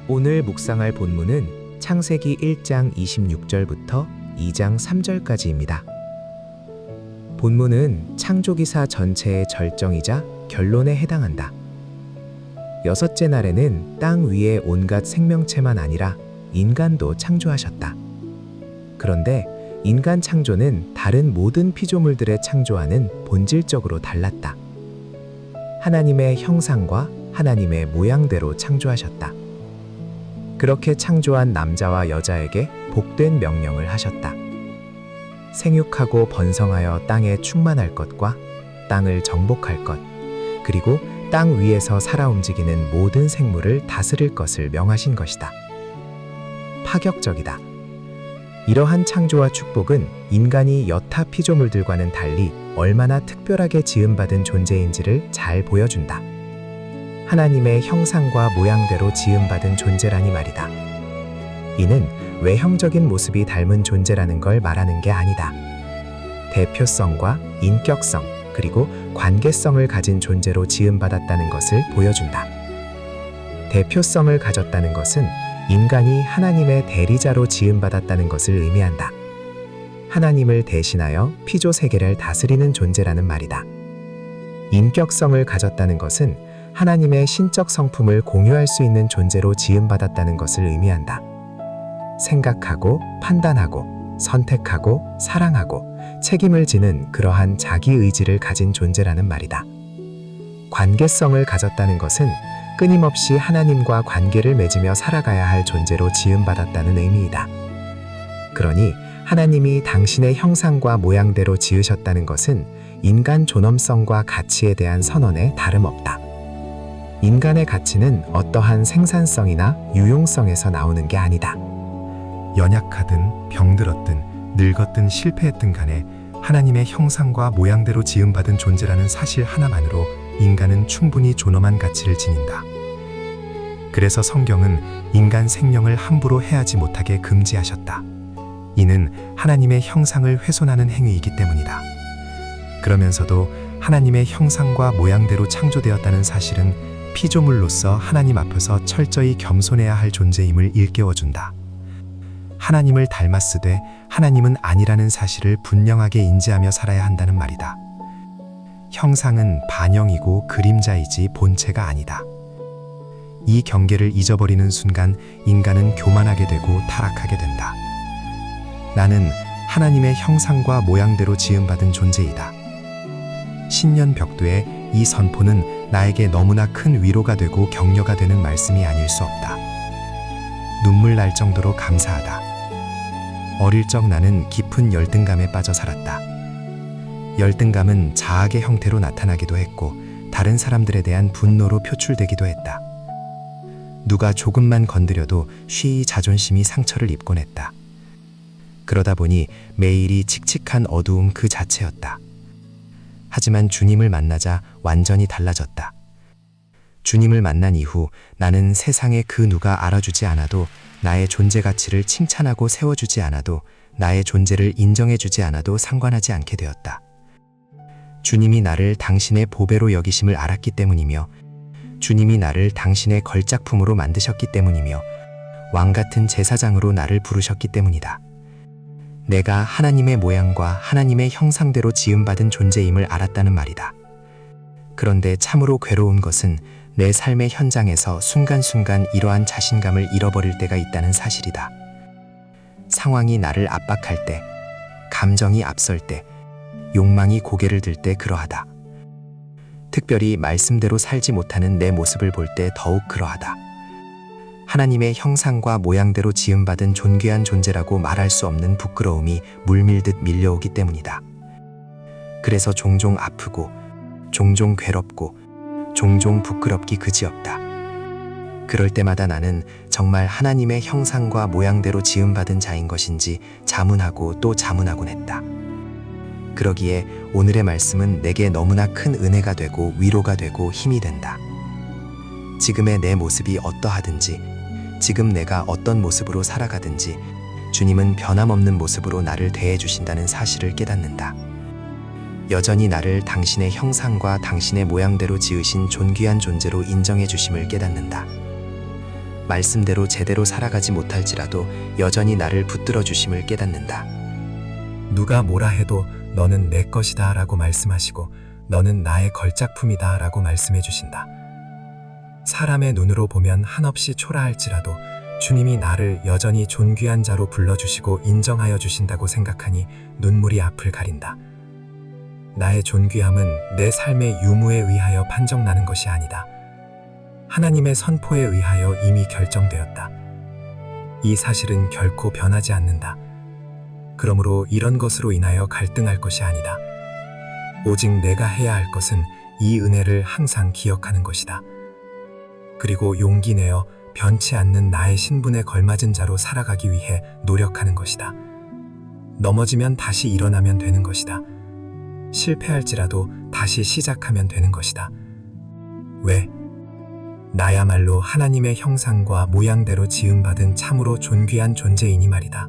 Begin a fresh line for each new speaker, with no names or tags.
오늘 묵상할 본문은 창세기 1장 26절부터 2장 3절까지입니다. 본문은 창조기사 전체의 절정이자 결론에 해당한다. 여섯째 날에는 땅 위의 온갖 생명체만 아니라 인간도 창조하셨다. 그런데 인간 창조는 다른 모든 피조물들의 창조와는 본질적으로 달랐다. 하나님의 형상과 하나님의 모양대로 창조하셨다. 그렇게 창조한 남자와 여자에게 복된 명령을 하셨다. 생육하고 번성하여 땅에 충만할 것과 땅을 정복할 것, 그리고 땅 위에서 살아 움직이는 모든 생물을 다스릴 것을 명하신 것이다. 파격적이다. 이러한 창조와 축복은 인간이 여타 피조물들과는 달리 얼마나 특별하게 지음받은 존재인지를 잘 보여준다. 하나님의 형상과 모양대로 지음받은 존재라니 말이다. 이는 외형적인 모습이 닮은 존재라는 걸 말하는 게 아니다. 대표성과 인격성, 그리고 관계성을 가진 존재로 지음받았다는 것을 보여준다. 대표성을 가졌다는 것은 인간이 하나님의 대리자로 지음받았다는 것을 의미한다. 하나님을 대신하여 피조 세계를 다스리는 존재라는 말이다. 인격성을 가졌다는 것은 하나님의 신적 성품을 공유할 수 있는 존재로 지음받았다는 것을 의미한다. 생각하고, 판단하고, 선택하고, 사랑하고, 책임을 지는 그러한 자기 의지를 가진 존재라는 말이다. 관계성을 가졌다는 것은 끊임없이 하나님과 관계를 맺으며 살아가야 할 존재로 지음받았다는 의미이다. 그러니 하나님이 당신의 형상과 모양대로 지으셨다는 것은 인간 존엄성과 가치에 대한 선언에 다름없다. 인간의 가치는 어떠한 생산성이나 유용성에서 나오는 게 아니다.
연약하든 병들었든 늙었든 실패했든 간에 하나님의 형상과 모양대로 지음받은 존재라는 사실 하나만으로 인간은 충분히 존엄한 가치를 지닌다. 그래서 성경은 인간 생명을 함부로 해하지 못하게 금지하셨다. 이는 하나님의 형상을 훼손하는 행위이기 때문이다. 그러면서도 하나님의 형상과 모양대로 창조되었다는 사실은 피조물로서 하나님 앞에서 철저히 겸손해야 할 존재임을 일깨워준다. 하나님을 닮았으되 하나님은 아니라는 사실을 분명하게 인지하며 살아야 한다는 말이다. 형상은 반영이고 그림자이지 본체가 아니다. 이 경계를 잊어버리는 순간 인간은 교만하게 되고 타락하게 된다. 나는 하나님의 형상과 모양대로 지음받은 존재이다. 신년 벽두의 이 선포는 나에게 너무나 큰 위로가 되고 격려가 되는 말씀이 아닐 수 없다. 눈물 날 정도로 감사하다. 어릴 적 나는 깊은 열등감에 빠져 살았다. 열등감은 자학의 형태로 나타나기도 했고 다른 사람들에 대한 분노로 표출되기도 했다. 누가 조금만 건드려도 쉬이 자존심이 상처를 입곤 했다. 그러다 보니 매일이 칙칙한 어두움 그 자체였다. 하지만 주님을 만나자 완전히 달라졌다. 주님을 만난 이후 나는 세상의 그 누가 알아주지 않아도, 나의 존재 가치를 칭찬하고 세워주지 않아도, 나의 존재를 인정해주지 않아도 상관하지 않게 되었다. 주님이 나를 당신의 보배로 여기심을 알았기 때문이며, 주님이 나를 당신의 걸작품으로 만드셨기 때문이며, 왕같은 제사장으로 나를 부르셨기 때문이다. 내가 하나님의 모양과 하나님의 형상대로 지음받은 존재임을 알았다는 말이다. 그런데 참으로 괴로운 것은 내 삶의 현장에서 순간순간 이러한 자신감을 잃어버릴 때가 있다는 사실이다. 상황이 나를 압박할 때, 감정이 앞설 때, 욕망이 고개를 들 때 그러하다. 특별히 말씀대로 살지 못하는 내 모습을 볼 때 더욱 그러하다. 하나님의 형상과 모양대로 지음받은 존귀한 존재라고 말할 수 없는 부끄러움이 물밀듯 밀려오기 때문이다. 그래서 종종 아프고, 종종 괴롭고, 종종 부끄럽기 그지없다. 그럴 때마다 나는 정말 하나님의 형상과 모양대로 지음받은 자인 것인지 자문하고 또 자문하곤 했다. 그러기에 오늘의 말씀은 내게 너무나 큰 은혜가 되고 위로가 되고 힘이 된다. 지금의 내 모습이 어떠하든지, 지금 내가 어떤 모습으로 살아가든지 주님은 변함없는 모습으로 나를 대해주신다는 사실을 깨닫는다. 여전히 나를 당신의 형상과 당신의 모양대로 지으신 존귀한 존재로 인정해 주심을 깨닫는다.
말씀대로 제대로 살아가지 못할지라도 여전히 나를 붙들어 주심을 깨닫는다.
누가 뭐라 해도 너는 내 것이다 라고 말씀하시고 너는 나의 걸작품이다 라고 말씀해 주신다. 사람의 눈으로 보면 한없이 초라할지라도 주님이 나를 여전히 존귀한 자로 불러주시고 인정하여 주신다고 생각하니 눈물이 앞을 가린다. 나의 존귀함은 내 삶의 유무에 의하여 판정나는 것이 아니다. 하나님의 선포에 의하여 이미 결정되었다. 이 사실은 결코 변하지 않는다. 그러므로 이런 것으로 인하여 갈등할 것이 아니다. 오직 내가 해야 할 것은 이 은혜를 항상 기억하는 것이다. 그리고 용기 내어 변치 않는 나의 신분에 걸맞은 자로 살아가기 위해 노력하는 것이다. 넘어지면 다시 일어나면 되는 것이다. 실패할지라도 다시 시작하면 되는 것이다. 왜? 나야말로 하나님의 형상과 모양대로 지음받은 참으로 존귀한 존재이니 말이다.